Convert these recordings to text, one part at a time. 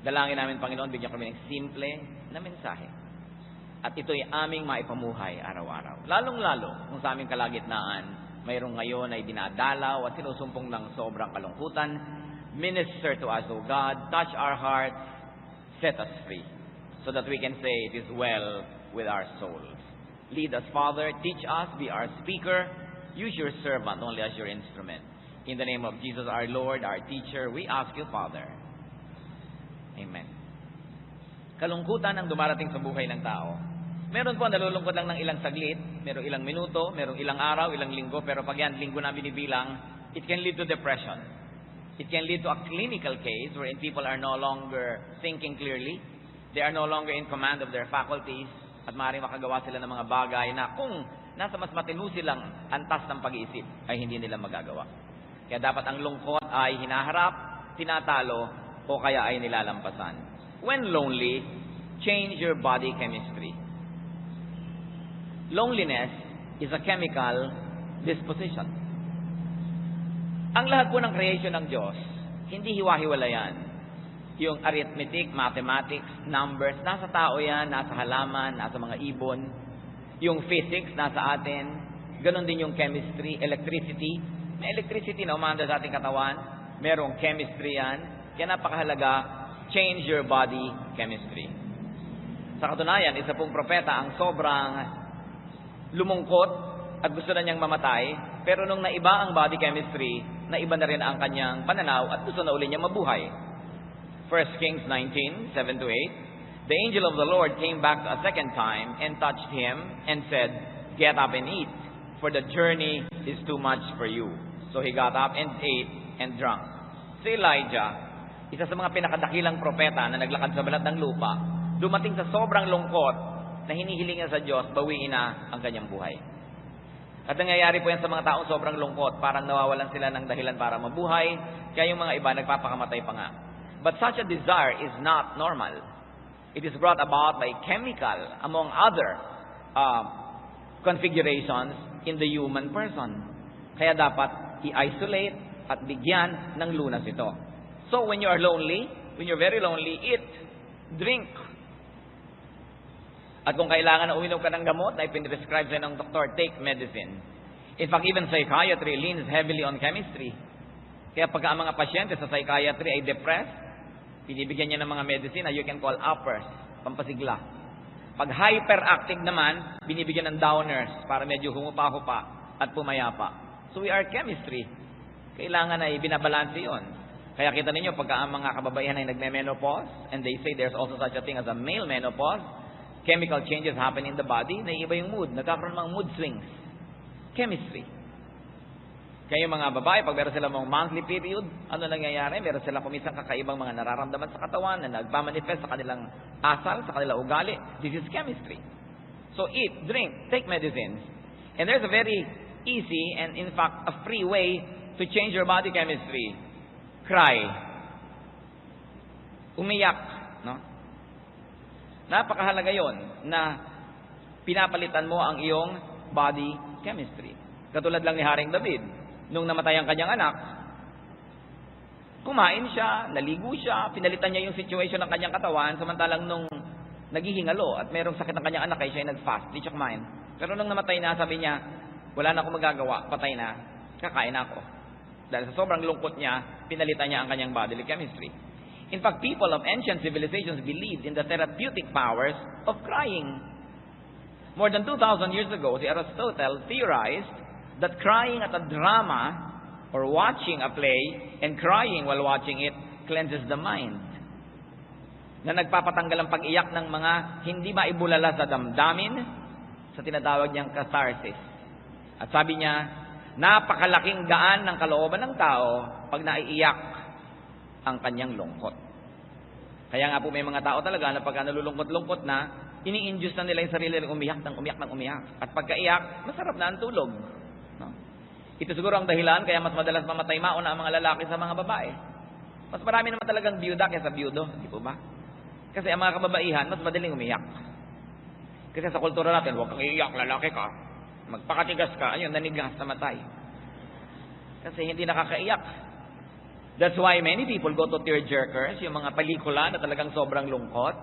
Dalangin namin, Panginoon, bigyan kami ng simple na mensahe. At ito'y aming maipamuhay araw-araw. Lalong-lalo kung sa aming kalagitnaan, mayroong ngayon ay dinadalaw at sinusumpong ng sobrang kalungkutan. Minister to us, O God. Touch our hearts. Set us free. So that we can say it is well with our souls. Lead us, Father. Teach us. Be our speaker. Use your servant only as your instrument. In the name of Jesus, our Lord, our teacher, we ask you, Father. Amen. Kalungkutan ang dumarating sa buhay ng tao. Meron po nalulungkot lang ng ilang saglit, merong ilang minuto, merong ilang araw, ilang linggo, pero pag yan, linggo na binibilang, it can lead to depression. It can lead to a clinical case wherein people are no longer thinking clearly. They are no longer in command of their faculties at maaaring makagawa sila ng mga bagay na kung nasa mas matinu silang antas ng pag-iisip ay hindi nila magagawa. Kaya dapat ang lungkot ay hinaharap, tinatalo, o kaya ay nilalampasan. When lonely, change your body chemistry. Loneliness is a chemical disposition. Ang lahat po ng creation ng Diyos, hindi hiwa-hiwalayan. Yung arithmetic, mathematics, numbers, nasa tao yan, nasa halaman, nasa mga ibon. Yung physics, nasa atin. Ganon din yung chemistry, electricity. May electricity na umanda sa ating katawan. Merong chemistry yan. Kaya napakahalaga, change your body chemistry. Sa katunayan, isa pong propeta ang sobrang lumungkot at gusto na niyang mamatay, pero nung naiba ang body chemistry, naiba na rin ang kanyang pananaw at gusto na uli niya mabuhay. 1 Kings 19:7-8, the angel of the Lord came back a second time and touched him and said, "Get up and eat, for the journey is too much for you." So he got up and ate and drank. Si Elijah, isa sa mga pinakadakilang propeta na naglakad sa balat ng lupa, dumating sa sobrang lungkot na hinihilingan sa Diyos, bawiin na ang kanyang buhay. At nangyayari po yan sa mga taong sobrang lungkot, parang nawawalan sila ng dahilan para mabuhay, kaya yung mga iba nagpapakamatay pa nga. But such a desire is not normal. It is brought about by chemical, among other configurations in the human person. Kaya dapat i-isolate at bigyan ng lunas ito. So when you are lonely, when you're very lonely, eat, drink. At kung kailangan na uminom ka ng gamot na ipinrescribe sa'yo ng doktor, take medicine. In fact, even psychiatry leans heavily on chemistry. Kaya pagka ang mga pasyente sa psychiatry ay depressed, pinibigyan niya ng mga medicine na you can call uppers, pampasigla. Pag hyperactive naman, binibigyan ng downers para medyo humupa-hupa at pumayapa. So we are chemistry. Kailangan ay binabalanse yun. Kaya kita ninyo, pagka ang mga kababaihan ay nagme-menopause, and they say there's also such a thing as a male menopause, chemical changes happen in the body, naiiba yung mood, nagkakaroon ng mood swings. Chemistry. Kaya yung mga babae, pag meron silang mga monthly period, ano nangyayari? Meron silang kumisang kakaibang mga nararamdaman sa katawan na nagpamanifest sa kanilang asal, sa kanilang ugali. This is chemistry. So eat, drink, take medicines. And there's a very easy and in fact a free way to change your body chemistry. Cry. Umiyak, no? Napakahalaga 'yon na pinapalitan mo ang iyong body chemistry. Katulad lang ni Haring David, nung namatay ang kanyang anak, kumain siya, naligo siya, pinalitan niya yung situation ng kanyang katawan, samantalang nung naghihingalo at mayroong sakit ng kanyang anak ay siya ay nag-fast, di siya kumain. Pero nung namatay na, sabi niya, wala na akong magagawa, patay na, kakain ako. Dahil sa sobrang lungkot niya, pinalitan niya ang kanyang bodily chemistry. In fact, people of ancient civilizations believed in the therapeutic powers of crying. More than 2,000 years ago, si Aristotle theorized that crying at a drama or watching a play and crying while watching it cleanses the mind. Na nagpapatanggal ang pag-iyak ng mga hindi maibulala sa damdamin sa tinatawag niyang catharsis. At sabi niya, napakalaking gaan ng kalooban ng tao pag naiiyak ang kanyang lungkot. Kaya nga po may mga tao talaga na pagka nalulungkot-lungkot na, ini-induce na nila yung sarili ng umiyak ng umiyak ng umiyak. At pagkaiyak, masarap na ang tulog. No? Ito siguro ang dahilan kaya mas madalas mamatay mauna ang mga lalaki sa mga babae. Mas marami naman talagang biyuda kaysa biyudo, di po ba? Kasi ang mga kababaihan, mas madaling umiyak. Kasi sa kultura natin, huwag kang iiyak, lalaki ka. Magpakatigas ka, ayun, nanigas, namatay. Kasi hindi nakakaiyak. That's why many people go to tearjerkers, yung mga pelikula na talagang sobrang lungkot.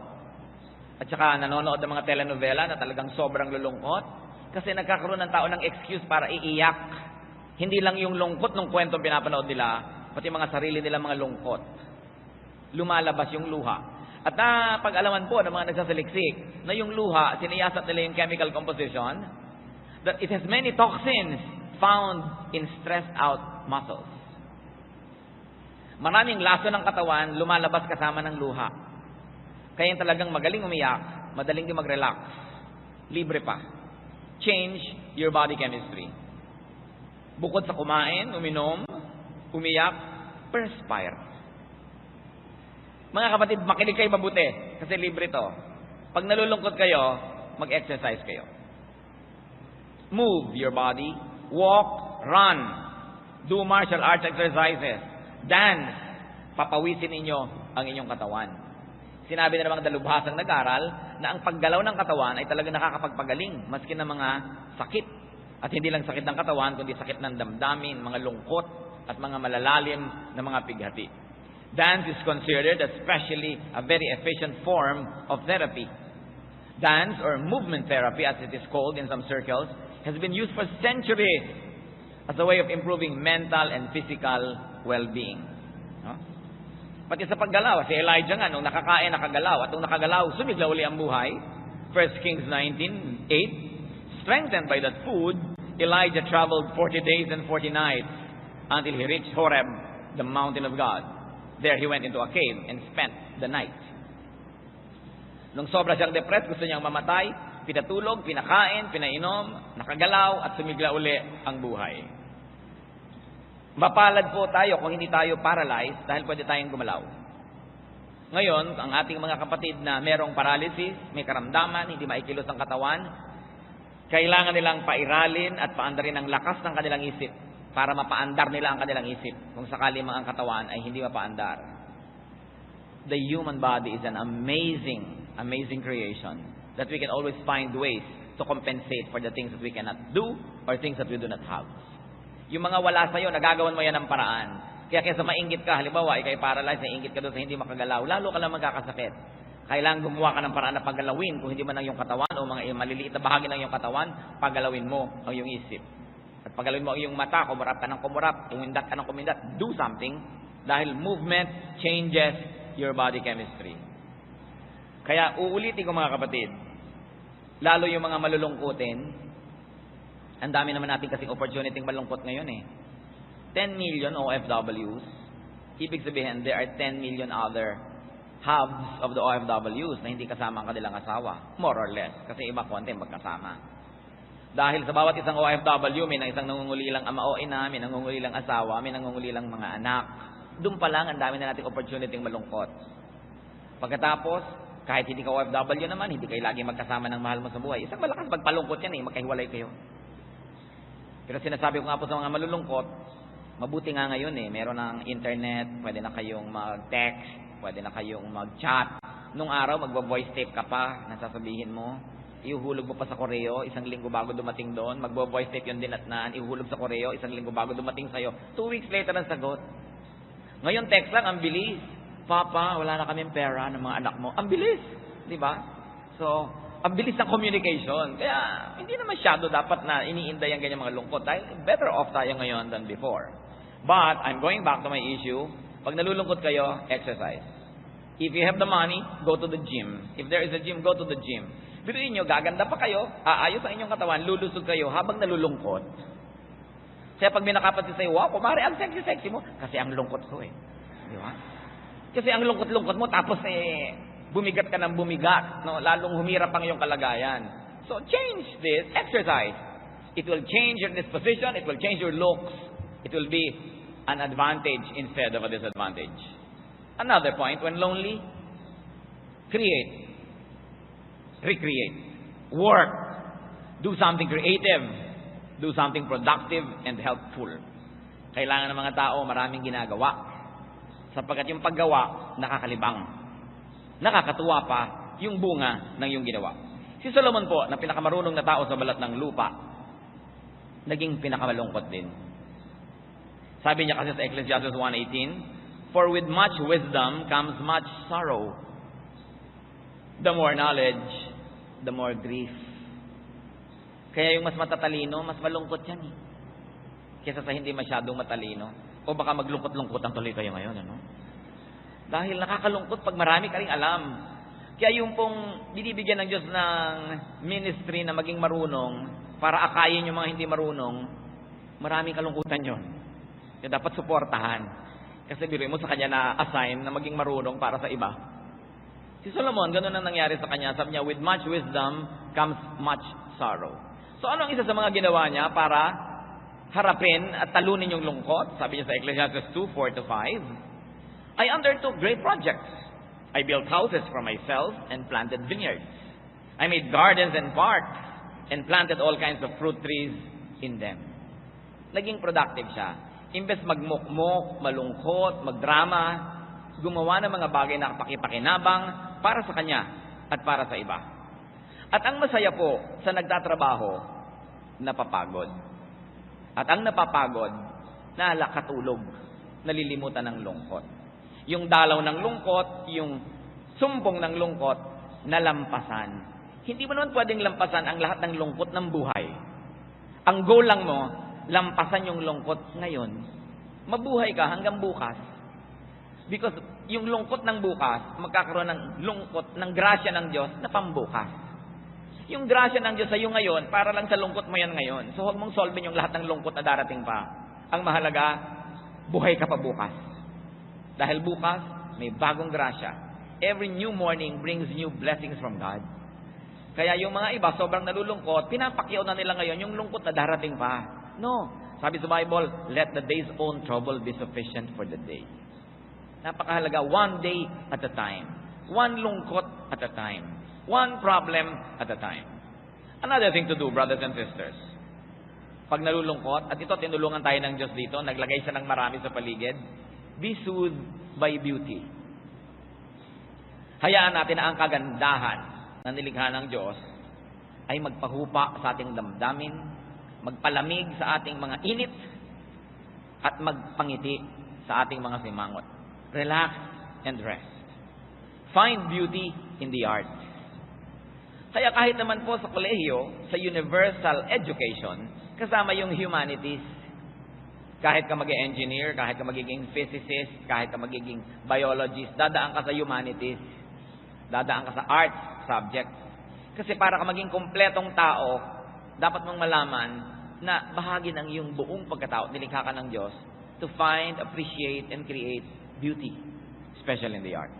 At saka nanonood ng mga telenovela na talagang sobrang lulungkot. Kasi nagkakaroon ng tao ng excuse para iiyak. Hindi lang yung lungkot ng kwentong pinapanood nila, pati mga sarili nila mga lungkot. Lumalabas yung luha. At pag-alaman po ng mga nagsasaliksik na yung luha, siniyasat nila yung chemical composition, that it has many toxins found in stressed out muscles. Maraming laso ng katawan lumalabas kasama ng luha. Kaya yung talagang magaling umiyak, madaling din mag-relax. Libre pa. Change your body chemistry. Bukod sa kumain, uminom, umiyak, perspire. Mga kapatid, makinig kayo mabuti kasi libre to. Pag nalulungkot kayo, mag-exercise kayo. Move your body, walk, run, do martial arts exercises, dance, papawisin ninyo ang inyong katawan. Sinabi na namang dalubhasang nag-aral na ang paggalaw ng katawan ay talagang nakakapagpagaling maski ng mga sakit. At hindi lang sakit ng katawan, kundi sakit ng damdamin, mga lungkot, at mga malalalim na mga pighati. Dance is considered especially a very efficient form of therapy. Dance, or movement therapy as it is called in some circles, has been used for centuries as a way of improving mental and physical well-being. No? Pati sa paggalaw, si Elijah nga, nung nakakain, nakagalaw. At nung nakagalaw, sumigla uli ang buhay. 1 Kings 19:8, strengthened by that food, Elijah traveled 40 days and 40 nights until he reached Horeb, the mountain of God. There he went into a cave and spent the night. Nung sobra siyang depressed, gusto niyang mamatay, pinatulog, pinakain, pinainom, nakagalaw, at sumigla uli ang buhay. Mapalad po tayo kung hindi tayo paralyzed dahil pwede tayong gumalaw. Ngayon, ang ating mga kapatid na merong paralysis, may karamdaman, hindi maikilos ang katawan, kailangan nilang pairalin at paandarin ang lakas ng kanilang isip para mapaandar nila ang kanilang isip kung sakali mang ang katawan ay hindi mapaandar. The human body is an amazing creation that we can always find ways to compensate for the things that we cannot do or things that we do not have. Yung mga wala sa'yo, nagagawan mo yan ng paraan. Kaya kaysa maingit ka, halimbawa, ikay paralyzed, naingit ka doon sa hindi makagalaw, lalo ka lang magkakasakit. Kailangan gumawa ka ng paraan na paggalawin, kung hindi man ang iyong katawan o mga maliliit na bahagi ng iyong katawan, paggalawin mo ang iyong isip. At paggalawin mo ang iyong mata, kumurap ka ng kumurap, kumindat ka ng kumindat, do something, dahil movement changes your body chemistry. Kaya uulitin ko mga kapatid, lalo yung mga malulungkutin, ang dami naman natin kasing opportunity malungkot ngayon eh. 10 million OFWs, ibig sabihin there are 10 million other halves of the OFWs na hindi kasama ang kanilang asawa. More or less. Kasi iba konti magkasama. Dahil sa bawat isang OFW, may isang nangungulilang ama o ina, may nangungulilang asawa, may nangungulilang mga anak. Doon pa lang, ang dami na nating opportunity malungkot. Pagkatapos, kahit hindi ka OFW naman, hindi kayo lagi magkasama ng mahal mo sa buhay. Isang malakas pagpalungkot yan eh, magkahiwalay kayo. Pero sinasabi ko nga po sa mga malulungkot, mabuti nga ngayon eh, meron ng internet, pwede na kayong mag-text, pwede na kayong mag-chat. Nung araw, magbo-voice tape ka pa, nasasabihin mo, ihuhulog mo pa sa koreo, 1 linggo bago dumating doon, magbo-voice tape yung dinatnan, ihuhulog sa koreo, 1 linggo bago dumating sa'yo, 2 weeks later ang sagot. Ngayon, text lang, ang bilis. Papa, wala na kaming pera ng mga anak mo. Ang bilis, di ba? So, ang bilis ng communication. Kaya, hindi na masyado dapat na iniinday ang ganyan mga lungkot. Dahil better off tayo ngayon than before. But, I'm going back to my issue. Pag nalulungkot kayo, exercise. If you have the money, go to the gym. If there is a gym, go to the gym. Biruin nyo, gaganda pa kayo, aayos ang inyong katawan, lulusog kayo habang nalulungkot. Kaya pag may nakapansin sa'yo, wow, kumari, ang sexy-sexy mo. Kasi ang lungkot ko eh. Di ba? Kasi ang lungkot-lungkot mo, tapos bumigat ka ng bumigat, no? Lalong humirap ang iyong kalagayan. So, change this, exercise. It will change your disposition, it will change your looks. It will be an advantage instead of a disadvantage. Another point, when lonely, create, recreate, work, do something creative, do something productive and helpful. Kailangan ng mga tao maraming ginagawa. Sapagkat yung paggawa, nakakalibang. Nakakatuwa pa yung bunga ng iyong ginawa. Si Solomon po, na pinakamarunong na tao sa balat ng lupa, naging pinakamalungkot din. Sabi niya kasi sa Ecclesiastes 1:18, For with much wisdom comes much sorrow. The more knowledge, the more grief. Kaya yung mas matatalino, mas malungkot yan eh. Kesa sa hindi masyadong matalino. O baka maglungkot-lungkot ang tuloy kayo ngayon, ano? Dahil nakakalungkot pag marami ka ring alam. Kaya yung pong binibigyan ng Diyos ng ministry na maging marunong para akayin yung mga hindi marunong, maraming kalungkutan yun. Kaya dapat suportahan. Kasi biruin mo sa kanya na assign na maging marunong para sa iba. Si Solomon, ganun ang nangyari sa kanya. Sabi niya, with much wisdom comes much sorrow. So ano ang isa sa mga ginawa niya para harapin at talunin yung lungkot? Sabi niya sa Ecclesiastes 2:4-5, I undertook great projects. I built houses for myself and planted vineyards. I made gardens and parks and planted all kinds of fruit trees in them. Naging productive siya. Imbes magmukmok, malungkot, magdrama, gumawa ng mga bagay na pakipakinabang para sa kanya at para sa iba. At ang masaya po sa nagtatrabaho, napapagod. At ang napapagod, nakatulog, nalilimutan ng lungkot. Yung dalaw ng lungkot, yung sumpong ng lungkot, nalampasan. Hindi mo naman pwedeng lampasan ang lahat ng lungkot ng buhay. Ang goal lang mo, lampasan yung lungkot ngayon. Mabuhay ka hanggang bukas. Because yung lungkot ng bukas, magkakaroon ng lungkot, ng grasya ng Diyos na pambukas. Yung grasya ng Diyos sa iyo ngayon, para lang sa lungkot mo yan ngayon. So huwag mong solvin yung lahat ng lungkot na darating pa. Ang mahalaga, buhay ka pa bukas. Dahil bukas, may bagong grasya. Every new morning brings new blessings from God. Kaya yung mga iba, sobrang nalulungkot, pinapakyaw na nila ngayon yung lungkot na darating pa. No. Sabi sa Bible, let the day's own trouble be sufficient for the day. Napakahalaga, one day at a time. One lungkot at a time. One problem at a time. Another thing to do, brothers and sisters. Pag nalulungkot, at ito tinulungan tayo ng Diyos dito, naglagay siya ng marami sa paligid, be soothed by beauty. Hayaan natin na ang kagandahan na nilikha ng Diyos ay magpahupa sa ating damdamin, magpalamig sa ating mga init, at magpangiti sa ating mga simangot. Relax and rest. Find beauty in the arts. Kaya kahit naman po sa kolehiyo, sa universal education, kasama yung humanities. Kahit ka mag-engineer, kahit ka magiging physicist, kahit ka magiging biologist, dadaan ka sa humanities, dadaan ka sa arts subject. Kasi para ka maging kumpletong tao, dapat mong malaman na bahagi ng iyong buong pagkatao, nilikha ka ng Diyos, to find, appreciate, and create beauty, especially in the arts.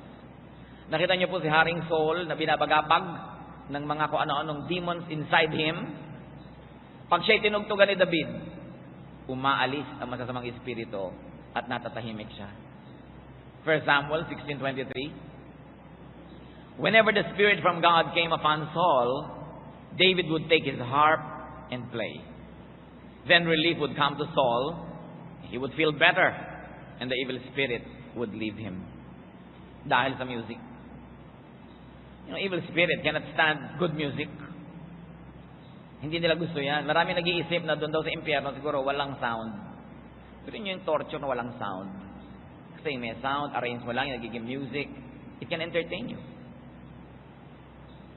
Nakita niyo po si Haring Saul na binabagabag ng mga kung ano-anong demons inside him. Pag siya'y tinugtugan ni David, umaalis ang masasamang espiritu at natatahimik siya. 1 Samuel 16:23. Whenever the Spirit from God came upon Saul, David would take his harp and play. Then relief would come to Saul. He would feel better, and the evil spirit would leave him. Dahil sa music. You know, evil spirit cannot stand good music. Hindi nila gusto yan. Marami nag-iisip na doon daw sa impyerno, siguro walang sound. Pero yun yung torture na walang sound. Kasi may sound, arrange mo lang, yung nagiging music. It can entertain you.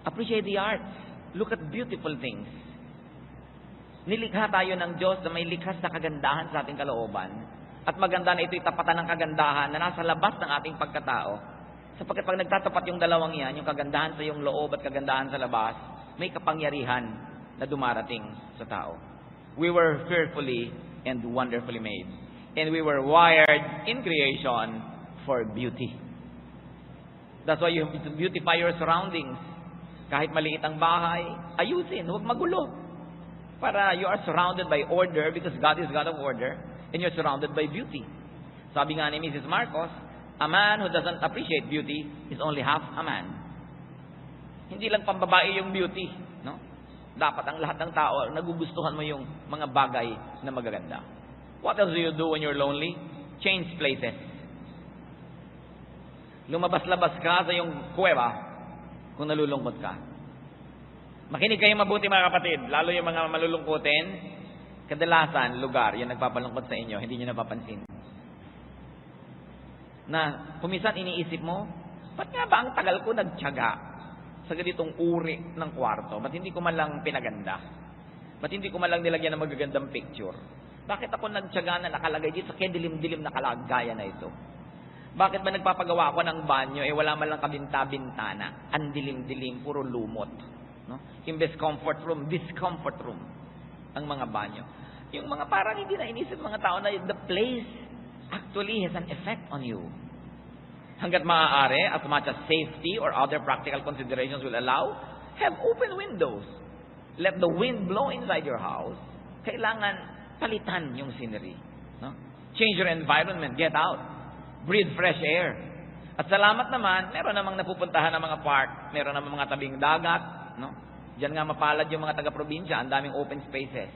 Appreciate the arts. Look at beautiful things. Nilikha tayo ng Diyos na may likhas na kagandahan sa ating kalooban. At maganda na ito'y tapatan ng kagandahan na nasa labas ng ating pagkatao. Sapagkat pag nagtatapat yung dalawang yan, yung kagandahan sa iyong loob at kagandahan sa labas, may kapangyarihan na dumarating sa tao. We were fearfully and wonderfully made. And we were wired in creation for beauty. That's why you have to beautify your surroundings. Kahit maliit ang bahay, ayusin, huwag magulo. Para you are surrounded by order because God is God of order and you're surrounded by beauty. Sabi nga ni Mrs. Marcos, a man who doesn't appreciate beauty is only half a man. Hindi lang pambabae yung beauty, no? Dapat ang lahat ng tao, nagugustuhan mo yung mga bagay na magaganda. What else do you do when you're lonely? Change places. Lumabas-labas ka sa iyong kuweba kung nalulungkot ka. Makinig kayo mabuti mga kapatid, lalo yung mga malulungkutin, kadalasan, lugar, yung nagpapalungkot sa inyo, hindi nyo napapansin. Na kumisan iniisip mo, ba't nga ba ang tagal ko nagtiyaga sa ganitong uri ng kwarto? Ba't hindi ko man lang pinaganda? Ba't hindi ko man lang nilagyan ng magagandang picture? Bakit ako nagtiyaga na nakalagay dito sa dilim-dilim na kalagayan na ito? Bakit ba nagpapagawa ako ng banyo wala man lang kabinta-bintana? Ang dilim-dilim, puro lumot. No? Imbes comfort room, discomfort room ang mga banyo. Yung mga parang hindi na inisip mga tao na the place actually has an effect on you. Hanggat maaari, as much as safety or other practical considerations will allow, have open windows. Let the wind blow inside your house. Kailangan palitan yung scenery. No? Change your environment. Get out. Breathe fresh air. At salamat naman, meron namang napupuntahan ng mga park. Meron namang mga tabing dagat. No? Diyan nga mapalad yung mga taga-probinsya. Ang daming open spaces.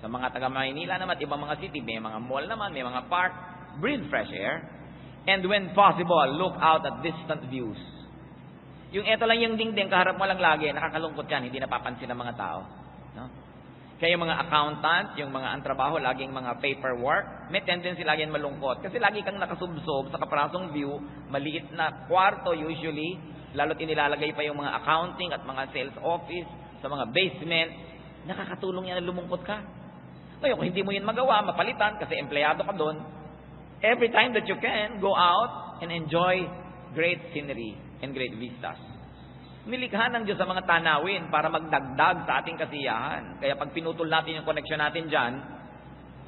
Sa mga taga-Maynila naman, ibang mga city, may mga mall naman, may mga park. Breathe fresh air. And when possible, look out at distant views. Yung eto lang yung dingding, kaharap mo lang lagi, nakakalungkot yan, hindi napapansin ng mga tao. No? Kaya yung mga accountant, yung mga antrabaho, laging mga paperwork, may tendency laging malungkot. Kasi lagi kang nakasubsob sa kaprasong view, maliit na kwarto usually, lalo't inilalagay pa yung mga accounting at mga sales office sa mga basement, nakakatulong yan na lumungkot ka. Ngayon, kung hindi mo yun magawa, mapalitan kasi empleyado ka doon, every time that you can, go out and enjoy great scenery and great vistas. Nilikha ng Diyos sa mga tanawin para magdagdag sa ating kasiyahan. Kaya pag pinutol natin yung connection natin dyan,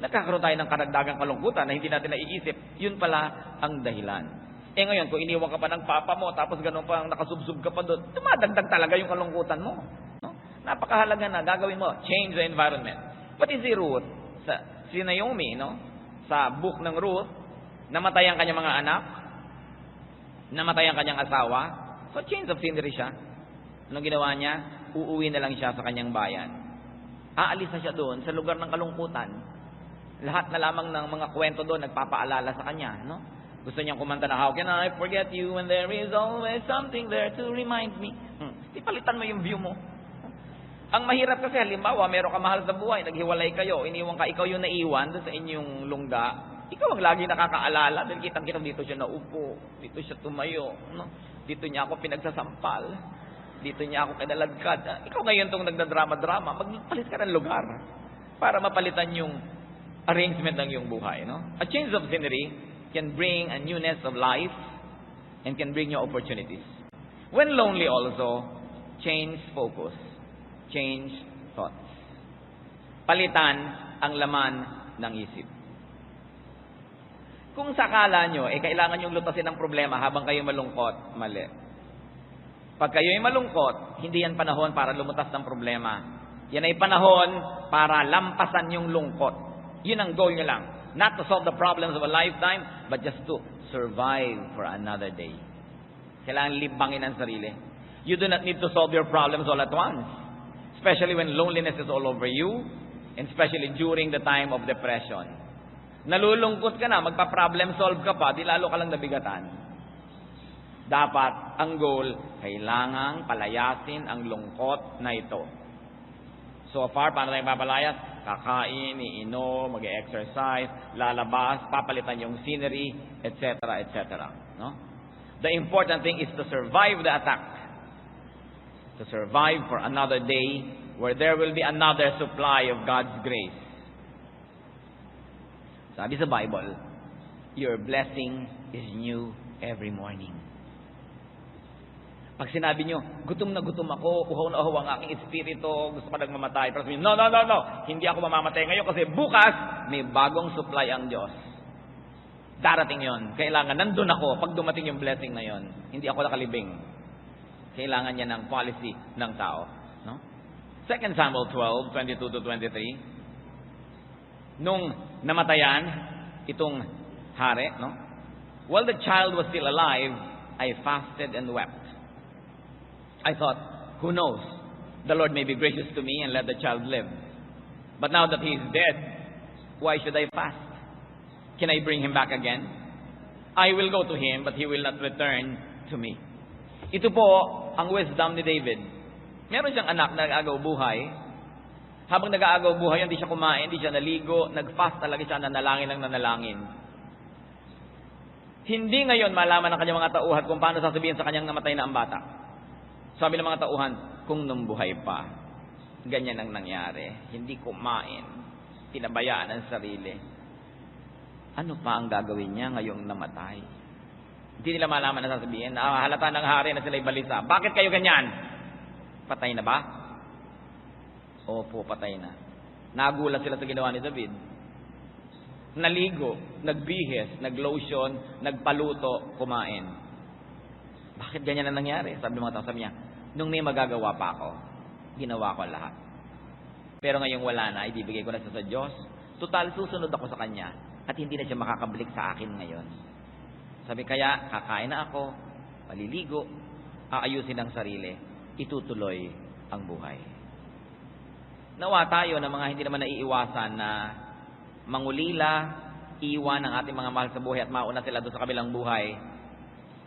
nagkakaroon tayo ng karagdagang kalungkutan na hindi natin naiisip. Yun pala ang dahilan. Ngayon, kung iniwan ka pa ng papa mo, tapos ganun pa nakasubsub ka pa doon, dumadagdag talaga yung kalungkutan mo. No? Napakahalaga na gagawin mo. Change the environment. What is the Ruth? Si Naomi, no? Sa book ng Ruth, namatay ang kanyang mga anak, namatay ang kanyang asawa, so change of scenery siya. Anong ginawa niya? Uuwi na lang siya sa kanyang bayan. Aalis na siya doon sa lugar ng kalungkutan. Lahat na lamang ng mga kwento doon nagpapaalala sa kanya, no? Gusto niyang kumanta na, how can I forget you when there is always something there to remind me? Ipalitan mo yung view mo. Ang mahirap kasi, halimbawa, meron ka mahal sa buhay, naghiwalay kayo, iniwan ka, ikaw yung naiwan doon sa inyong lungga, ikaw ang lagi nakakaalala, dahil kitang-kita dito siya naupo, dito siya tumayo, no? Dito niya ako pinagsasampal, dito niya ako kinaladkad. Ikaw ngayon itong nagdadrama-drama, magpalit ka ng lugar para mapalitan yung arrangement ng iyong buhay. No? A change of scenery can bring a newness of life and can bring you opportunities. When lonely also, change focus, change thoughts. Palitan ang laman ng isip. Kung sakala nyo, kailangan yung lutasin ng problema habang kayo malungkot, mali. Pag kayo'y malungkot, hindi yan panahon para lumutas ng problema. Yan ay panahon para lampasan yung lungkot. Yun ang goal nyo lang. Not to solve the problems of a lifetime, but just to survive for another day. Kailangan libangin ang sarili. You do not need to solve your problems all at once. Especially when loneliness is all over you, and especially during the time of depression. Nalulungkot ka na, magpa-problem solve ka pa, di lalo ka lang nabigatan. Dapat, ang goal, kailangang palayasin ang lungkot na ito. So far, paano tayo papalayas? Kakain, iinom, mag-exercise, lalabas, papalitan yung scenery, etc., etc. No? The important thing is to survive the attack. To survive for another day where there will be another supply of God's grace. Sabi sa Bible, your blessing is new every morning. Pag sinabi nyo, gutom na gutom ako, uhaw na uhaw ang aking espiritu, gusto pa nagmamatay. Pero sabihin, no, hindi ako mamamatay ngayon kasi bukas may bagong supply ang Diyos. Darating yon. Kailangan, nandun ako pag dumating yung blessing na yon. Hindi ako nakalibing. Kailangan niya ng policy ng tao. No? 2 Samuel 12:22-23. Nung namatayan itong hari, no? While the child was still alive, I fasted and wept. I thought, who knows? The Lord may be gracious to me and let the child live. But now that he is dead, why should I fast? Can I bring him back again? I will go to him, but he will not return to me. Ito po ang wisdom ni David. Meron siyang anak na nag-aagaw buhay. Habang nag-aagaw buhay, hindi siya kumain, hindi siya naligo, nag-fast talaga siya, nanalangin ng nanalangin. Hindi ngayon malaman ng kanyang mga tauhan kung paano sasabihin sa kanyang namatay na ang bata. Sabi ng mga tauhan, kung nung buhay pa, ganyan ang nangyari. Hindi kumain, pinabayaan ang sarili. Ano pa ang gagawin niya ngayong namatay? Hindi nila malaman na sasabihin, halata ng hari na sila'y balisa. Bakit kayo ganyan? Patay na ba? Opo, patay na. Nagulat sila sa ginawa ni David. Naligo, nagbihis, naglotion, nagpaluto, kumain. Bakit ganyan ang nangyari? Sabi ng mga tao, sabi niya, nung may magagawa pa ako, ginawa ko lahat. Pero ngayong wala na, ibibigay ko na sa Diyos. Total, susunod ako sa Kanya at hindi na siya makakabalik sa akin ngayon. Sabi kaya, kakain na ako, maliligo, aayusin ang sarili, itutuloy ang buhay. Nawa tayo na mga hindi naman naiiwasan na mangulila, iwan ang ating mga mahal sa buhay at mauna sila doon sa kabilang buhay.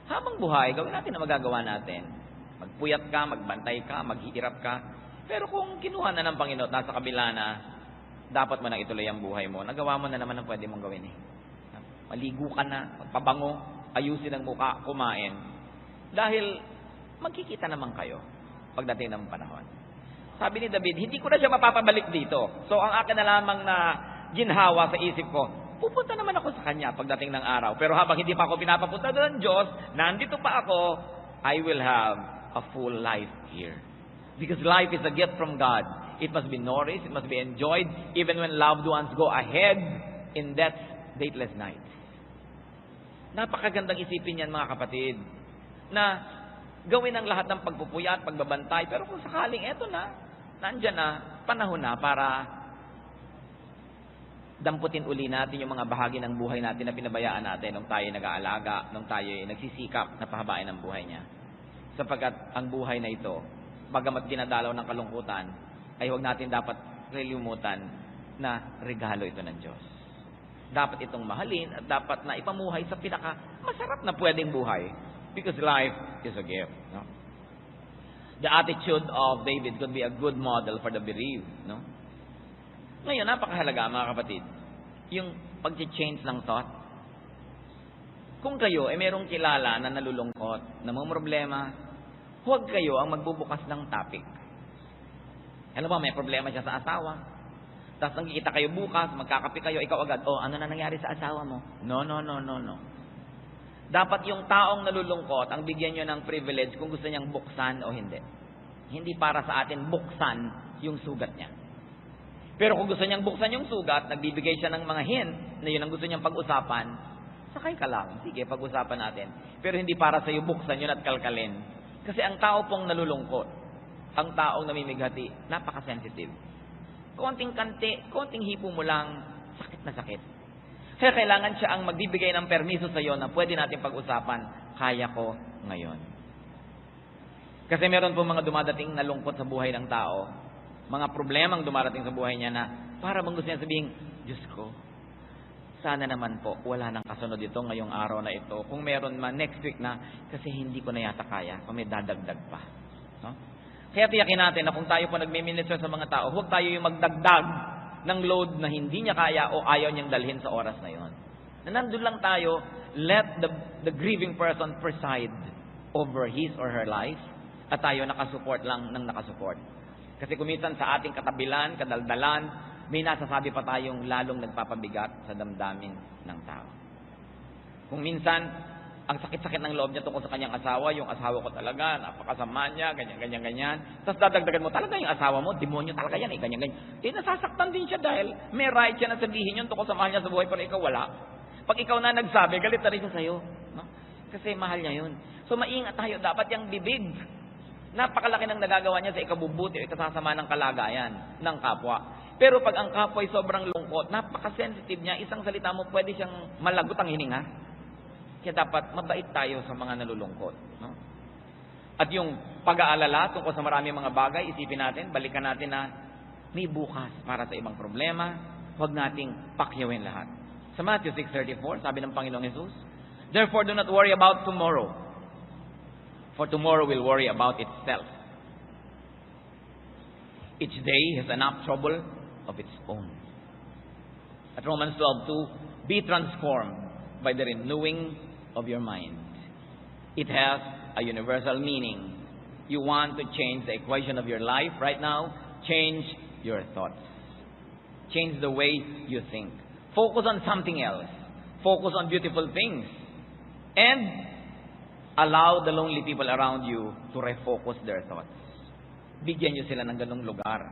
Habang buhay, gawin natin na magagawa natin. Magpuyat ka, magbantay ka, maghihirap ka. Pero kung kinuha na ng Panginoon, nasa kabila na, dapat mo nang ituloy ang buhay mo. Nagawa mo na naman ang pwede mong gawin eh. Maligo ka na, magpabango, ayusin ang mukha, kumain. Dahil magkikita naman kayo pagdating ng panahon. Sabi ni David, hindi ko na siya mapapabalik dito. So ang akin na lamang na ginhawa sa isip ko, pupunta naman ako sa Kanya pagdating ng araw. Pero habang hindi pa ako pinapapunta doon ng Diyos, nandito pa ako, I will have a full life here. Because life is a gift from God. It must be nourished, it must be enjoyed, even when loved ones go ahead in death's dateless night. Napakagandang isipin yan mga kapatid, na gawin ang lahat ng pagpupuyat, pagbabantay, pero kung sakaling eto na, nandyan na, panahon na para damputin uli natin yung mga bahagi ng buhay natin na pinabayaan natin nung tayo nag-aalaga, nung tayo nagsisikap na pahabain ang buhay niya. Sapagkat ang buhay na ito, bagamat dinadalaw ng kalungkutan, ay huwag natin dapat kalimutan na regalo ito ng Diyos. Dapat itong mahalin at dapat na ipamuhay sa pinaka masarap na pwedeng buhay. Because life is a gift. No? The attitude of David could be a good model for the bereaved. No? Ngayon, napakahalaga mga kapatid, yung pag-change ng thought. Kung kayo ay merong kilala na nalulungkot, na may problema, huwag kayo ang magbubukas ng topic. Alam mo, may problema siya sa asawa. Tapos nagkikita kayo bukas, magkakape kayo, ikaw agad, ano na nangyari sa asawa mo? No. Dapat yung taong nalulungkot, ang bigyan nyo ng privilege kung gusto niyang buksan o hindi. Hindi para sa atin buksan yung sugat niya. Pero kung gusto niyang buksan yung sugat, nagbibigay siya ng mga hint na yun ang gusto niyang pag-usapan, sakay ka lang. Sige, pag-usapan natin. Pero hindi para sa iyo buksan yun at kalkalin. Kasi ang tao pong nalulungkot, ang taong namimighati, napaka-sensitive. Konting kante, konting hipo mo lang, sakit na sakit. Kaya kailangan siya ang magbibigay ng permiso sa iyo na pwede natin pag-usapan, kaya ko ngayon. Kasi meron po mga dumadating na lungkot sa buhay ng tao, mga problemang dumarating sa buhay niya na para bang gusto niya sabihin, Diyos ko, sana naman po wala nang kasunod ito ngayong araw na ito. Kung meron man next week na, kasi hindi ko na yata kaya, kung may dadagdag pa. No? Kaya tiyakin natin na kung tayo po nagmi-minister sa mga tao, huwag tayo yung magdagdag ng load na hindi niya kaya o ayaw niyang dalhin sa oras na yon. Na nandun lang tayo, let the grieving person preside over his or her life at tayo nakasupport lang ng nakasupport. Kasi kumisan sa ating katabilan, kadaldalan, may nasasabi pa tayong lalong nagpapabigat sa damdamin ng tao. Kung minsan, ang sakit-sakit ng loob niya tungkol sa kanyang asawa, yung asawa ko talaga, napakasama niya, ganyan. Tapos dadagdagan mo, talaga yung asawa mo, demonyo talaga yan, ganyan. Nasasaktan din siya dahil may right siya na sabihin yun tungkol sa mahal niya sa buhay, pero ikaw wala. Pag ikaw na nagsabi, galit na rin siya sa'yo. No? Kasi mahal niya yun. So maingat tayo, dapat yung bibig. Napakalaki ng nagagawa niya sa ikabubuti o ikasasama ng kalagayan ng kapwa. Pero pag ang kapwa ay sobrang lungkot, napaka-sensitive niya, isang salita mo, pwede siyang malagot ang hininga. Kaya dapat mabait tayo sa mga nalulungkot. No? At yung pag-aalala tungkol sa maraming mga bagay, isipin natin, balikan natin na may bukas para sa ibang problema, huwag nating pakyawin lahat. Sa Matthew 6:34, sabi ng Panginoong Jesus, therefore do not worry about tomorrow, for tomorrow will worry about itself. Each day has enough trouble of its own. At Romans 12:2, be transformed by the renewing of your mind. It has a universal meaning. You want to change the equation of your life right now? Change your thoughts. Change the way you think. Focus on something else. Focus on beautiful things. And allow the lonely people around you to refocus their thoughts. Bigyan nyo sila ng ganung lugar.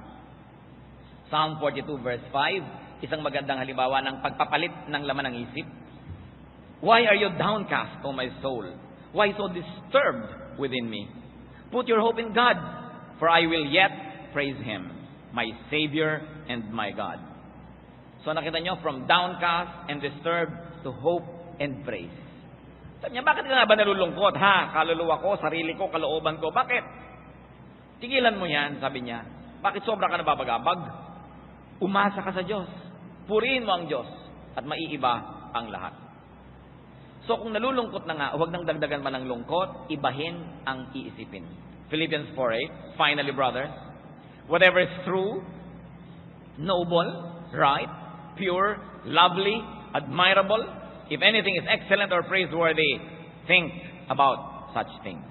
Psalm 42 verse 5, isang magandang halimbawa ng pagpapalit ng laman ng isip. Why are you downcast, O my soul? Why so disturbed within me? Put your hope in God, for I will yet praise Him, my Savior and my God. So nakita nyo, from downcast and disturbed to hope and praise. Sabi niya, bakit ka nga ba nalulungkot? Ha? Kaluluwa ko, sarili ko, kalooban ko. Bakit? Tigilan mo yan, sabi niya. Bakit sobra ka nababagabag? Umasa ka sa Diyos. Purihin mo ang Diyos at maiiba ang lahat. So kung nalulungkot na nga, huwag nang dagdagan pa ng lungkot, ibahin ang iisipin. Philippians 4:8, finally brothers, whatever is true, noble, right, pure, lovely, admirable, if anything is excellent or praiseworthy, think about such things.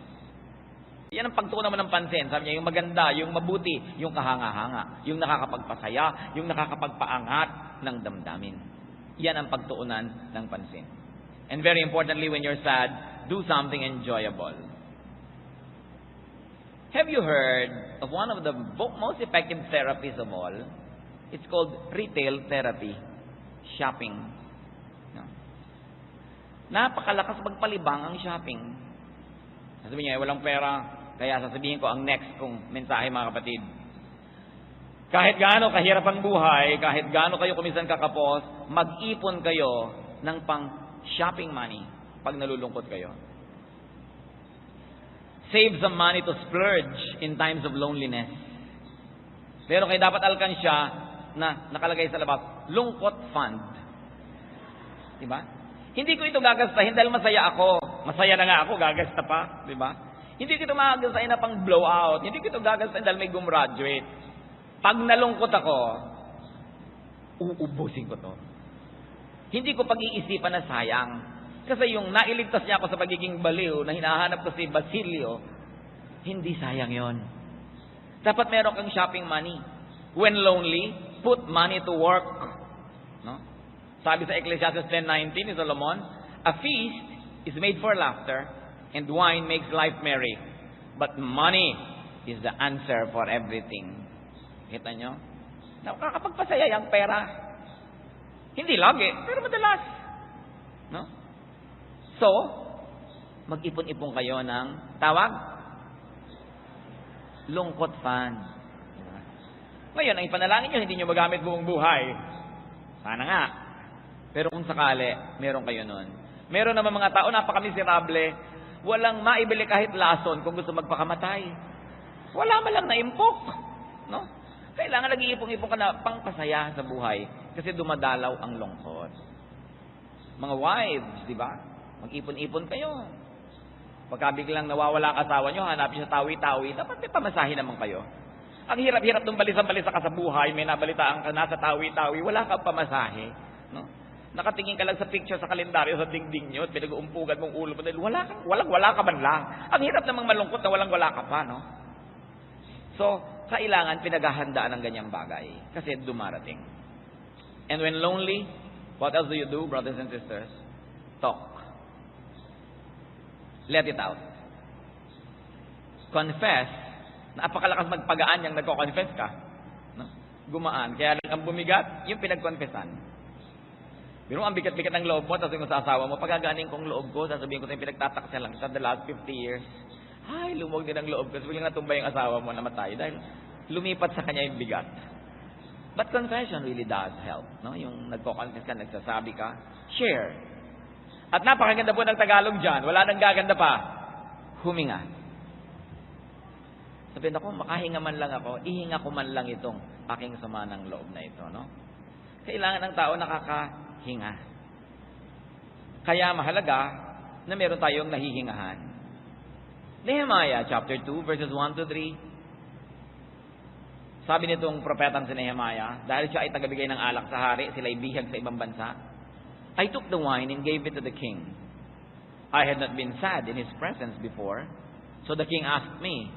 Yan ang pagtuon naman ng pansin. Sabi niya, yung maganda, yung mabuti, yung kahanga-hanga, yung nakakapagpasaya, yung nakakapagpaangat ng damdamin. Yan ang pagtuunan ng pansin. And very importantly, when you're sad, do something enjoyable. Have you heard of one of the most effective therapies of all? It's called retail therapy. Shopping. No? Napakalakas magpalibang ang shopping. Sabi niya, walang pera, kaya sasabihin ko ang next kong mensahe, mga kapatid. Kahit gaano kahirap ang buhay, kahit gaano kayo kuminsan kakapos, mag-ipon kayo ng pang-shopping money pag nalulungkot kayo. Save some money to splurge in times of loneliness. Pero kayo dapat alkansya na nakalagay sa labas, lungkot fund. Diba? Hindi ko ito gagastahin dahil masaya ako. Masaya na nga ako, gagasta pa. Diba? Hindi ko ito magagastahin na pang blowout. Hindi ko ito gagastahin dahil may gumraduate. Pag nalungkot ako, uubusin ko to. Hindi ko pag-iisipan na sayang. Kasi yung nailigtas niya ako sa pagiging baliw na hinahanap ko si Basilio, hindi sayang yon. Dapat meron kang shopping money. When lonely, put money to work. No? Sabi sa Ecclesiastes 10:19 ni Solomon, a feast is made for laughter, and wine makes life merry. But money is the answer for everything. Kita nyo? Nakakapagpasaya yung pera. Hindi lagi, pero madalas. No? So, mag-ipon-ipon kayo ng tawag? Lungkot fund. Ngayon, ang ipanalangin nyo, hindi nyo magamit buong buhay. Sana nga. Pero kung sakali, meron kayo nun. Meron naman mga tao, napakamiserable, walang maibili kahit lason kung gusto magpakamatay. Wala man lang naimpok. No? Kailangan nag-iipong-ipong ka na pangpasaya sa buhay kasi dumadalaw ang lungkot. Mga wives, di ba? Mag-ipon-ipon kayo. Pagka biglang nawawala ang asawa nyo, hanapin sa tawi-tawi, dapat may pamasahe naman kayo. Ang hirap-hirap nung balisa-balisa ka sa buhay, may nabalitaan ka na sa tawi-tawi, wala kang pamasahe. No? Nakatingin ka lang sa picture sa kalendaryo sa dingding nyo at pinag-uumpugan mong ulo mo dahil wala ka man lang. Ang hirap namang malungkot na wala ka pa, no? So, kailangan pinaghahandaan ng ganyang bagay kasi dumarating. And when lonely, what else do you do, brothers and sisters? Talk. Let it out. Confess. Napakalakas magpagaan yung nagko-confess ka. No? Gumaan. Kaya lang ang bumigat, yung pinag-confessan. Pero ang bigat-bigat ng loob mo, tapos yung sa asawa mo, pagkaganing kong loob ko, sasabihin ko tayo pinagtataksa lang sa the last 50 years. Ay, lumog din ang loob ko. Sabi nga tumbay yung asawa mo, namatay. Dahil lumipat sa kanya yung bigat. But confession really does help. No? Yung nagko-confess ka, nagsasabi ka, share. At napakaganda po ng Tagalog dyan. Wala nang gaganda pa. Huminga. Sabihin ako, makahinga man lang ako, ihinga ko man lang itong aking sama ng loob na ito. No? Kailangan ng tao nakakahinga. Kaya mahalaga na meron tayong nahihingahan. Nehemiah chapter 2 verses 1 to 3. Sabi nitong propetang si Nehemiah, dahil siya ay tagabigay ng alak sa hari, sila ay bihag sa ibang bansa, I took the wine and gave it to the king. I had not been sad in his presence before. So the king asked me,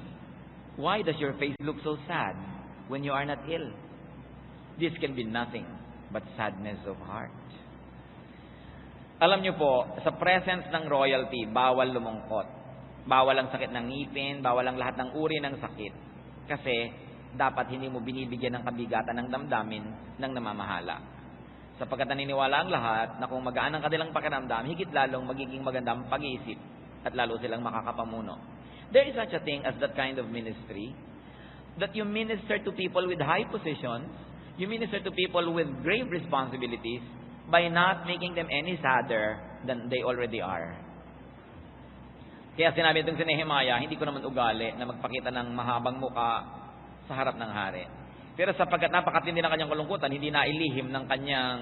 why does your face look so sad when you are not ill? This can be nothing but sadness of heart. Alam niyo po, sa presence ng royalty, bawal lumungkot. Bawal ang sakit ng ngipin, bawal ang lahat ng uri ng sakit. Kasi dapat hindi mo binibigyan ng kabigatan ng damdamin ng namamahala. Sapagkat naniniwala ang lahat na kung magaan ang kanilang pakiramdam, higit lalong magiging maganda ang pag-iisip at lalo silang makakapamuno. There is such a thing as that kind of ministry, that you minister to people with high positions, you minister to people with grave responsibilities by not making them any sadder than they already are. Kaya sinabi itong si Nehemiah, hindi ko naman ugali na magpakita ng mahabang muka sa harap ng hari. Pero sapagkat napakatindi ng kanyang kalungkutan, hindi na ilihim ng kanyang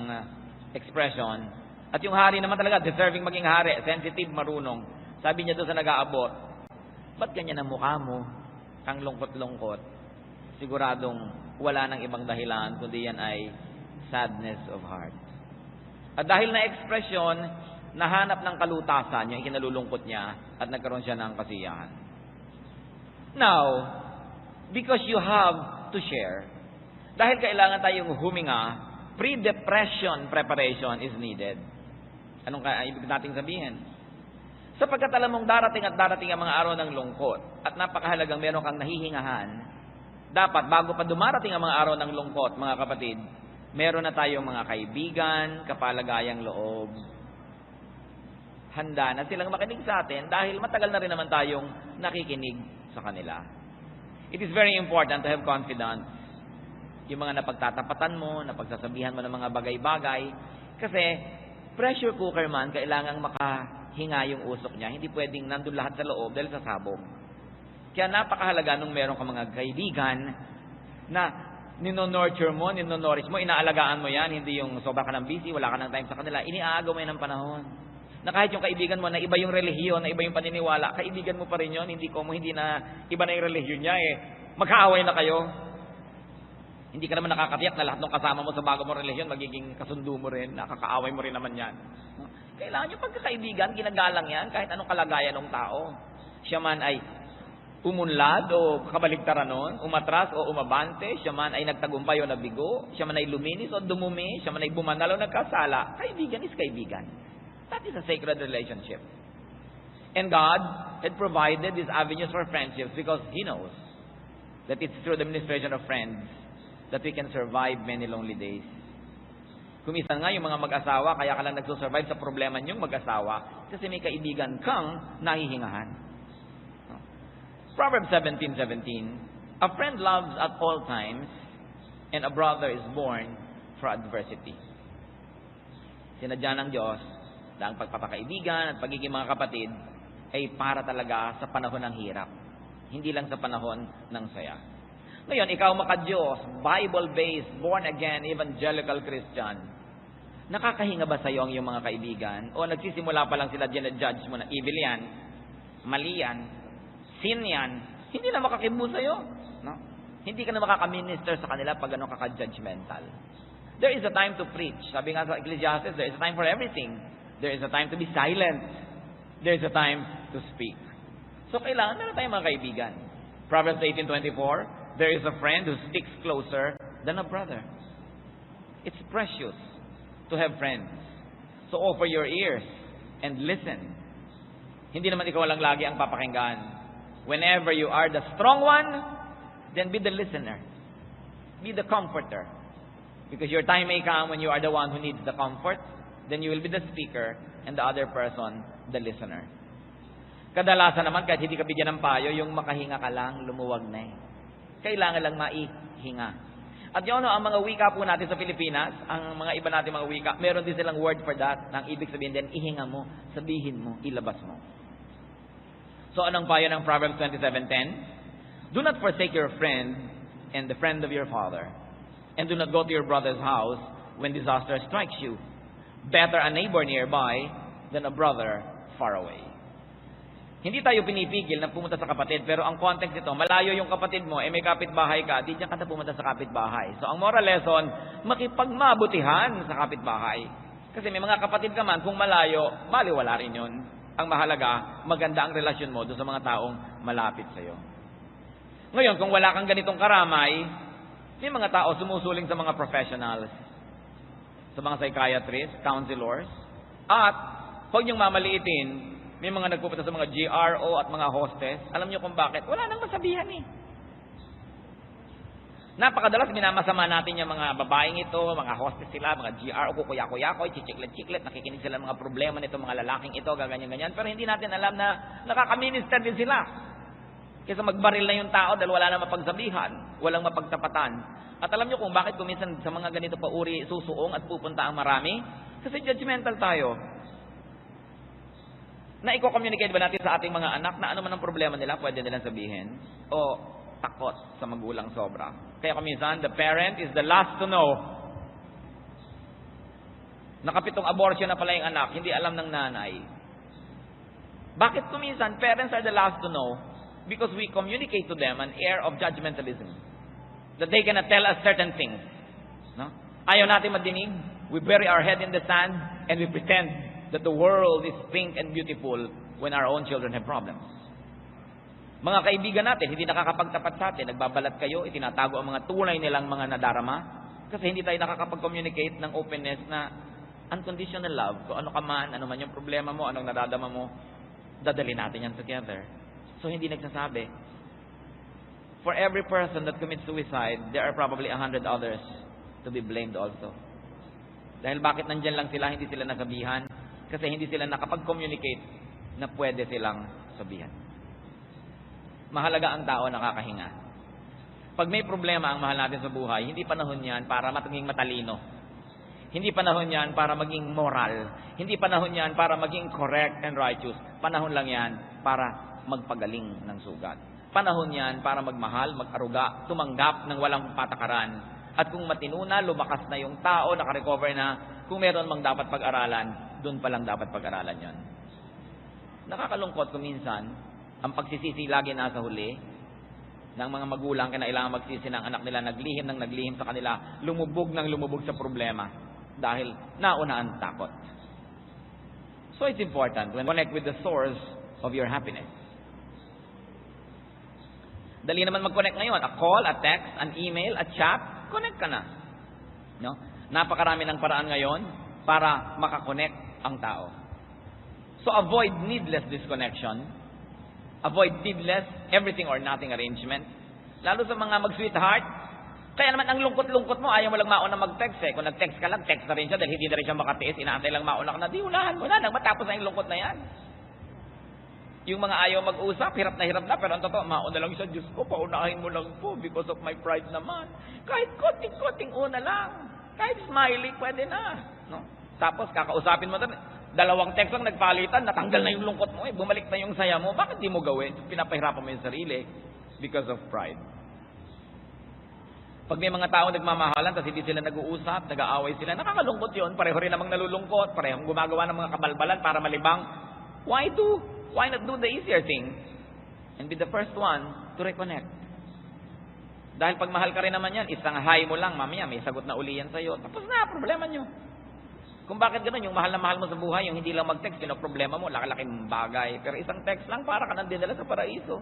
expression. At yung hari naman talaga, deserving maging hari, sensitive, marunong. Sabi niya doon sa nag-aabot, ba't ganyan ang mukha mo? Kang lungkot-lungkot. Siguradong wala nang ibang dahilan, kundi yan ay sadness of heart. At dahil na ekspresyon, nahanap ng kalutasan yung ikinalulungkot niya at nagkaroon siya ng kasiyahan. Now, because you have to share, dahil kailangan tayong huminga, pre-depression preparation is needed. Anong ibig nating sabihin? Sapagkat alam mong darating at darating ang mga araw ng lungkot at napakahalagang meron kang nahihingahan, dapat bago pa dumarating ang mga araw ng lungkot, mga kapatid, meron na tayong mga kaibigan, kapalagayang loob. Handa na silang makinig sa atin dahil matagal na rin naman tayong nakikinig sa kanila. It is very important to have confidence. Yung mga napagtatapatan mo, napagsasabihan mo ng mga bagay-bagay. Kasi pressure cooker man, kailangang makahinga yung usok niya. Hindi pwedeng nandun lahat sa loob dahil sa sabog. Kaya napakahalaga nung meron ka mga kaibigan na nino-nurture mo, nino-nourish mo, inaalagaan mo yan, hindi yung sobra ka ng busy, wala ka ng time sa kanila, iniaagaw mo yan ng panahon. Na kahit yung kaibigan mo na iba yung relihiyon, na iba yung paniniwala, kaibigan mo pa rin yun, hindi na iba na yung relihiyon niya magkaaway na kayo. Hindi ka naman nakakatiyak na lahat ng kasama mo sa bago mo relihiyon, magiging kasundo mo rin, nakakaaway mo rin naman yan. Kailangan yung pagkakaibigan, ginagalang yan, kahit anong kalagayan ng tao. Siya man ay umunlad o kabaligtaran nun, umatras o umabante, siya man ay nagtagumpay o nabigo, siya man ay luminis o dumumi, siya man ay bumanal o nagkasala, kaibigan is kaibigan. That is a sacred relationship. And God had provided these avenues for friendships because He knows that it's through the ministration of friends that we can survive many lonely days. Kumisan nga yung mga mag-asawa, kaya ka lang nagsusurvive sa problema niyong mag-asawa kasi may kaibigan kang nahihingahan. Proverbs 17:17, a friend loves at all times, and a brother is born for adversity. Sinadya ng Diyos na ang pagpapakaibigan at pagiging mga kapatid ay para talaga sa panahon ng hirap. Hindi lang sa panahon ng saya. Ngayon, ikaw maka-Diyos, Bible-based, born-again, evangelical Christian, nakakahinga ba sa iyo ang iyong mga kaibigan? O nagsisimula pa lang sila dyan-judge mo na evil yan, mali yan, sin yan, hindi na makakibu sa iyo. No? Hindi ka na makaka-minister sa kanila pag ano kaka-judgmental. There is a time to preach. Sabi nga sa Ecclesiastes, there is a time for everything. There is a time to be silent. There is a time to speak. So kailangan meron tayong mga kaibigan. Proverbs 18:24, there is a friend who sticks closer than a brother. It's precious to have friends. So offer your ears and listen. Hindi naman ikaw lang lagi ang papakinggan. Whenever you are the strong one, then be the listener. Be the comforter. Because your time may come when you are the one who needs the comfort, then you will be the speaker and the other person, the listener. Kadalasan naman, kahit hindi ka bigyan ng payo, yung makahinga ka lang, lumuwag na eh. Kailangan lang maihinga. At yun, ang mga wika po natin sa Pilipinas, ang mga iba natin mga wika, meron din silang word for that, nang ibig sabihin din, ihinga mo, sabihin mo, ilabas mo. So anong payo ng Proverbs 27:10? Do not forsake your friend and the friend of your father, and do not go to your brother's house when disaster strikes you. Better a neighbor nearby than a brother far away. Hindi tayo pinipigil na pumunta sa kapatid, pero ang context nito, malayo yung kapatid mo, may kapitbahay ka, di diyan ka na pumunta sa kapitbahay. So ang moral lesson, makipagmabutihan sa kapitbahay. Kasi may mga kapatid ka man, kung malayo, baliwala rin yun. Ang mahalaga, maganda ang relasyon mo doon sa mga taong malapit sa iyo. Ngayon, kung wala kang ganitong karamay, may mga tao sumusuling sa mga professionals, sa mga psychiatrists, counselors, at huwag niyong mamaliitin, may mga nagpupunta sa mga GRO at mga hostess. Alam niyo kung bakit? Wala nang masabihan eh. Napakadalas minamasama natin yung mga babaeng ito, mga hostess sila, mga GRO, kukuya-kuya-koy, chichiklet-chiklet, nakikinig sila ng mga problema nito, mga lalaking ito, gaganyan-ganyan. Pero hindi natin alam na nakaka-minister din sila. Kaysa magbaril na yung tao dahil wala na mapagsabihan, walang mapagtapatan. At alam niyo kung bakit kuminsan sa mga ganito pa uri susuong at pupunta ang marami? Kasi judgmental tayo. Na i-communicate ba natin sa ating mga anak na ano man ang problema nila, pwede nilang sabihin? O takot sa magulang sobra? Kaya kuminsan, the parent is the last to know. Nakapitong abortion na pala yung anak, hindi alam ng nanay. Bakit kuminsan, parents are the last to know? Because we communicate to them an air of judgmentalism. That they cannot tell us certain things. No? Ayaw natin madinig. We bury our head in the sand and we pretend that the world is pink and beautiful when our own children have problems. Mga kaibigan natin, hindi nakakapagtapat sa atin. Nagbabalat kayo, itinatago ang mga tunay nilang mga nadarama. Kasi hindi tayo nakakapag-communicate ng openness na unconditional love. Kung ano ka man, ano man yung problema mo, anong naradama mo, dadali natin yan together. So hindi nagsasabi. For every person that commits suicide, there are probably 100 others to be blamed also. Dahil bakit nandyan lang sila, hindi sila nasabihan? Kasi hindi sila nakapag-communicate na pwede silang sabihan. Mahalaga ang tao nakakahinga. Pag may problema ang mahal natin sa buhay, hindi panahon yan para maging matalino. Hindi panahon yan para maging moral. Hindi panahon yan para maging correct and righteous. Panahon lang yan para magpagaling ng sugat. Panahon yan para magmahal, mag-aruga, tumanggap ng walang patakaran. At kung matino na, lumakas na yung tao, nakarecover na, kung meron mang dapat pag-aralan, doon pa lang dapat pag-aralan yon. Nakakalungkot kung minsan, ang pagsisisi lagi nasa huli ng mga magulang kailangan magsisi ng anak nila, naglihim sa kanila, lumubog sa problema dahil nauna ang takot. So it's important when connect with the source of your happiness. Dali naman mag-connect ngayon. A call, a text, an email, a chat, connect ka na. No? Napakarami ng paraan ngayon para makakonect ang tao. So avoid needless disconnection. Avoid needless everything or nothing arrangement. Lalo sa mga mag-sweetheart. Kaya naman ang lungkot-lungkot mo, ayaw mo lang mauna mag-text eh. Kung nag-text ka lang, text na rin siya dahil hindi na rin siya makatiis. Inaantay lang mauna ka na. Di, unahan mo na. Nang matapos na yung lungkot na yan. Yung mga ayaw mag-usap, hirap na, pero ang totoo, mauna lang siya, Diyos ko, paunahin mo lang po because of my pride naman. Kahit konting-konting una lang. Kahit smiley, pwede na. No? Tapos, kakausapin mo doon, dalawang text lang nagpalitan, natanggal na yung lungkot mo, bumalik na yung saya mo. Bakit di mo gawin? Pinapahirapan mo yung sarili because of pride. Pag may mga tao nagmamahalan, tapos hindi sila nag-uusap, nag-aaway sila, nakakalungkot yun. Pareho rin namang nalulungkot, parehong gumagawa ng mga kabalbalan para malibang. Why not do the easier thing and be the first one to reconnect? Dahil pag mahal ka rin naman yan, isang hi mo lang, mamaya may sagot na uli yan sa'yo. Tapos na, problema nyo. Kung bakit gano'n, yung mahal na mahal mo sa buhay, yung hindi lang mag-text, yun ang problema mo, laki-laking bagay. Pero isang text lang, para ka nang dinala sa paraiso.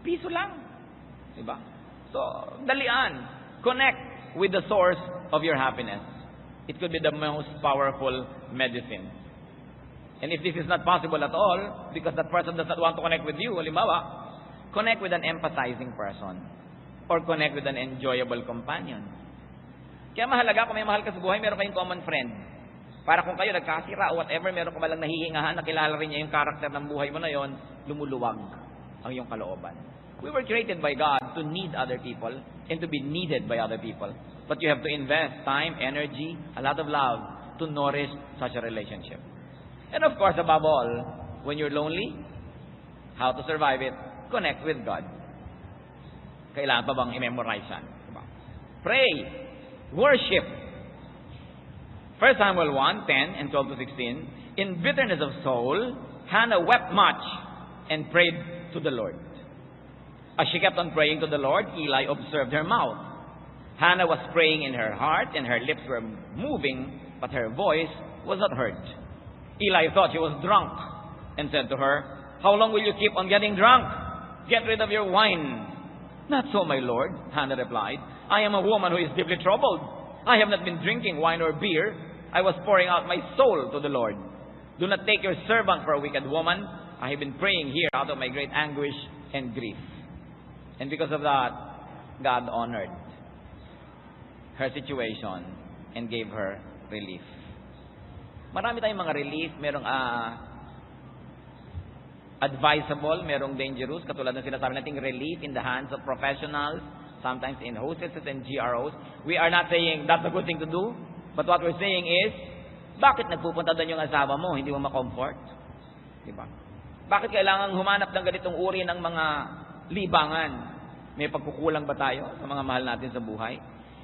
Piso lang. Diba? So, dalian. Connect with the source of your happiness. It could be the most powerful medicine. And if this is not possible at all, because that person does not want to connect with you, halimbawa, connect with an empathizing person. Or connect with an enjoyable companion. Kaya mahalaga, kung may mahal ka sa buhay, meron kayong common friend. Para kung kayo nagkasira o whatever, meron ka malang nahihingahan, nakilala rin niya yung karakter ng buhay mo na yon, lumuluwag ang iyong kalooban. We were created by God to need other people and to be needed by other people. But you have to invest time, energy, a lot of love to nourish such a relationship. And of course, above all, when you're lonely, how to survive it? Connect with God. Kailangan pa bang i-memorize yan? Diba? Pray. Worship. 1 Samuel 1:10 and 12 to 16. In bitterness of soul, Hannah wept much and prayed to the Lord. As she kept on praying to the Lord, Eli observed her mouth. Hannah was praying in her heart, and her lips were moving, but her voice was not heard. Eli thought she was drunk, and said to her, "How long will you keep on getting drunk? Get rid of your wine." "Not so, my lord," Hannah replied. "I am a woman who is deeply troubled. I have not been drinking wine or beer. I was pouring out my soul to the Lord. Do not take your servant for a wicked woman. I have been praying here out of my great anguish and grief." And because of that, God honored her situation and gave her relief. Marami tayong mga relief. Merong advisable, merong dangerous, katulad ng sinasabi nating relief in the hands of professionals, sometimes in hostesses and GROs. We are not saying that's a good thing to do, but what we're saying is, bakit nagpupunta doon yung asawa mo, hindi mo ma-comfort? Diba? Bakit kailangan humanap ng ganitong uri ng mga libangan? May pagkukulang ba tayo sa mga mahal natin sa buhay?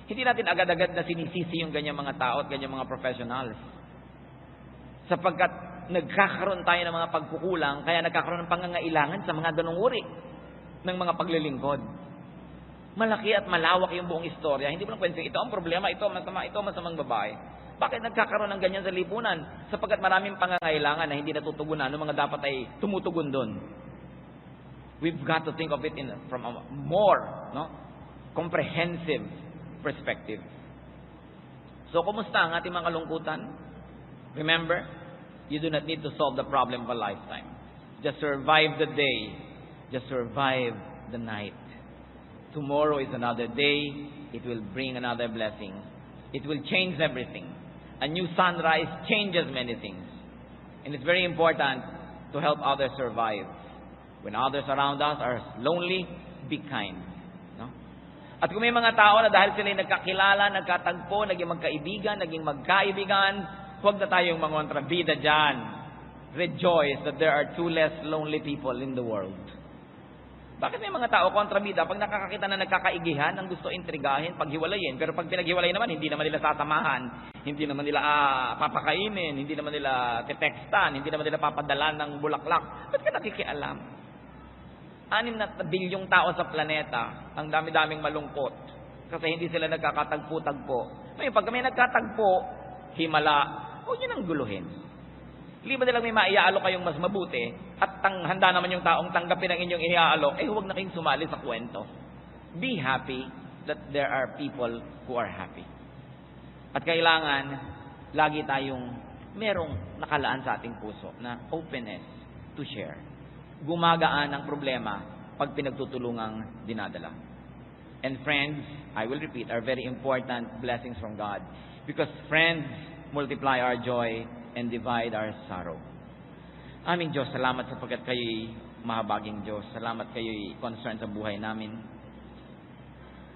Hindi natin agad-agad na sinisisi yung ganyang mga tao at ganyang mga professionals. Sapagkat nagkakaroon tayo ng mga pagkukulang, kaya nagkakaroon ng pangangailangan sa mga ganong uri ng mga paglilingkod. Malaki at malawak yung buong istorya. Hindi mo lang pwede, ito ang problema, ito masama, ito masamang babae. Bakit nagkakaroon ng ganyan sa lipunan? Sapagkat maraming pangangailangan na hindi natutugunan, ano mga dapat ay tumutugon doon. We've got to think of it from a more comprehensive perspective. So, kumusta ang ating mga kalungkutan? Remember, you do not need to solve the problem of a lifetime. Just survive the day. Just survive the night. Tomorrow is another day. It will bring another blessing. It will change everything. A new sunrise changes many things. And it's very important to help others survive. When others around us are lonely, be kind. No? At kung may mga tao na dahil sila nagkakilala, nagkatagpo, naging magkaibigan, naging magkaibigan, huwag na tayong mangontrabida dyan. Rejoice that there are 2 less lonely people in the world. Bakit may mga tao kontrabida pag nakakakita na nagkakaigihan, ang gusto intrigahin, paghiwalayin, pero pag pinaghiwalay naman, hindi naman nila sasamahan, hindi naman nila papakainin, hindi naman nila titextan, hindi naman nila papadalan ng bulaklak. Ba't ka nakikialam? 6 na bilyong tao sa planeta, ang dami-daming malungkot kasi hindi sila nagkakatagpo-tagpo. Ngayon, pag may nagkatagpo, himala, huwag yun ang guluhin. Liba nilang may maiaalok kayong mas mabuti at handa naman yung taong tanggapin ang inyong iaalok, huwag na kayong sumali sa kwento. Be happy that there are people who are happy. At kailangan, lagi tayong merong nakalaan sa ating puso na openness to share. Gumagaan ang problema pag pinagtutulungang dinadala. And friends, I will repeat, are very important blessings from God. Because friends multiply our joy and divide our sorrow. Aming Diyos, salamat sapagkat kayo'y mahabaging Diyos. Salamat kayo'y concerned sa buhay namin.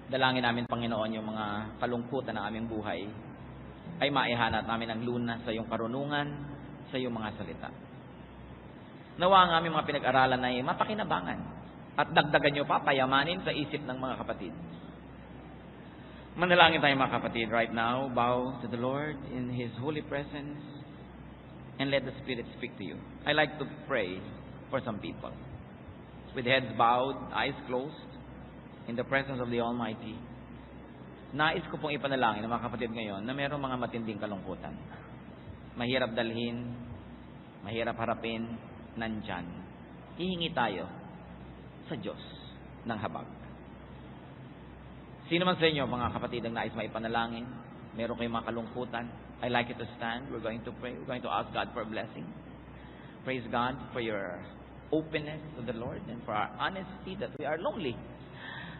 Dalangin namin, Panginoon, yung mga kalungkutan ng aming buhay ay maihanap namin ang lunas sa iyong karunungan, sa iyong mga salita. Nawa ang aming mga pinag-aralan na mapakinabangan at dagdagan niyo pa, payamanin sa isip ng mga kapatid. Manalangin tayo mga kapatid right now. Bow to the Lord in His holy presence and let the Spirit speak to you. I like to pray for some people with heads bowed, eyes closed, in the presence of the Almighty. Nais ko pong ipanalangin ng mga kapatid ngayon na mayroong mga matinding kalungkutan. Mahirap dalhin, mahirap harapin, nandyan. Hihingi tayo sa Diyos ng habag. Sino man sa inyo, mga kapatid, ang nais maipanalangin, meron kayong mga kalungkutan, I'd like you to stand. We're going to pray. We're going to ask God for a blessing. Praise God for your openness to the Lord and for our honesty that we are lonely.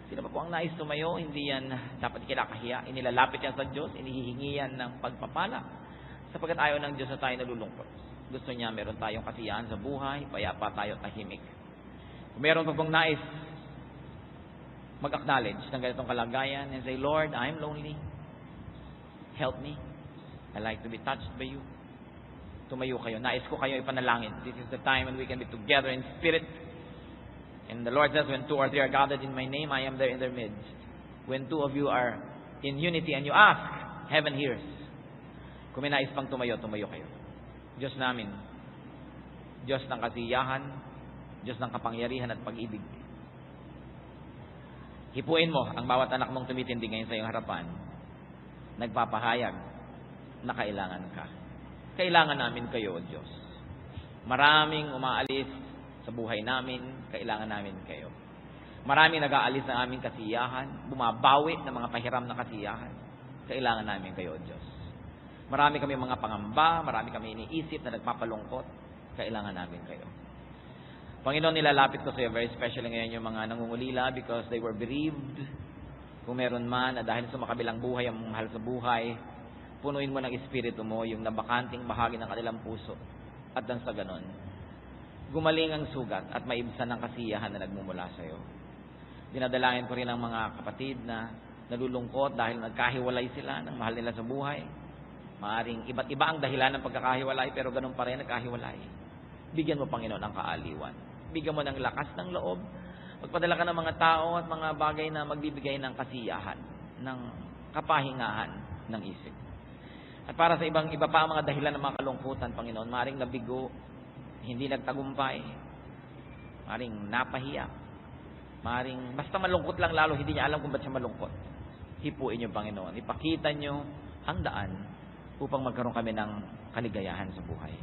Sino pa po ang nais tumayo, hindi yan dapat kinakahiya. Inilalapit yan sa Diyos, inihihingi yan ng pagpapala. Sapagkat ayaw ng Diyos na tayo nalulungkot. Gusto niya meron tayong kasiyahan sa buhay, payapa tayo, tahimik. Kung meron pa pong nais mag-acknowledge ng ganitong kalagayan and say, Lord, I'm lonely. Help me. I like to be touched by you. Tumayo kayo. Nais ko kayo ipanalangin. This is the time when we can be together in spirit. And the Lord says, when 2 or 3 are gathered in my name, I am there in their midst. When 2 of you are in unity and you ask, heaven hears. Kung may nais pang tumayo, tumayo kayo. Diyos namin, Diyos ng kasiyahan, Diyos ng kapangyarihan at pag-ibig. Hipuin mo ang bawat anak mong tumitindi ngayon sa iyong harapan. Nagpapahayag na kailangan ka. Kailangan namin kayo, O Diyos. Maraming umaalis sa buhay namin, kailangan namin kayo. Maraming nag-aalis ng aming kasiyahan, bumabawi ng mga pahiram na kasiyahan, kailangan namin kayo, Diyos. Marami kami mga pangamba, marami kami iniisip na nagpapalungkot, kailangan namin kayo. Panginoon, nilalapit ko sa iyo very especially ngayon yung mga nangungulila because they were bereaved. Kung meron man, dahil sa makabilang buhay ang mahal sa buhay, punuin mo ng Espiritu mo yung nabakanting bahagi ng kanilang puso. At nang sa ganon, gumaling ang sugat at maibsan ang kasiyahan na nagmumula sa iyo. Dinadalangin ko rin ang mga kapatid na nalulungkot dahil nagkahiwalay sila ng mahal nila sa buhay. Maaring iba't iba ang dahilan ng pagkakahiwalay, pero ganun pa rin nagkahiwalay. Bigyan mo, Panginoon, ng kaaliwan. Bigyan mo ng lakas ng loob. Magpadala ka ng mga tao at mga bagay na magbibigay ng kasiyahan, ng kapahingahan ng isip. At para sa iba pa ang mga dahilan ng mga kalungkutan, Panginoon, maring nabigo, hindi nagtagumpay, maring napahiya, maring basta malungkot lang lalo, hindi niya alam kung ba't siya malungkot. Hipuin niyo, Panginoon. Ipakita niyo ang daan upang magkaroon kami ng kaligayahan sa buhay.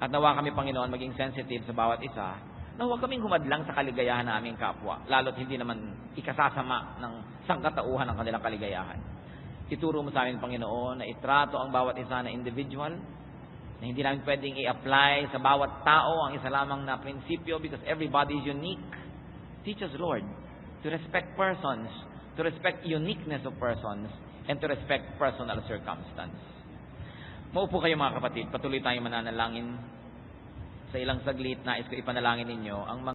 At nawa kami, Panginoon, maging sensitive sa bawat isa, na huwag kaming humadlang sa kaligayahan ng aming kapwa, lalo't hindi naman ikasasama ng sangkatauhan ng kanilang kaligayahan. Ituro mo sa amin, Panginoon, na itrato ang bawat isa na individual, na hindi namin pwedeng i-apply sa bawat tao ang isa lamang na prinsipyo because everybody is unique. Teach us, Lord, to respect persons, to respect uniqueness of persons, and to respect personal circumstance. Maupo kayo, mga kapatid. Patuloy tayong mananalangin. Sa ilang saglit, nais ko ipanalangin ninyo ang mga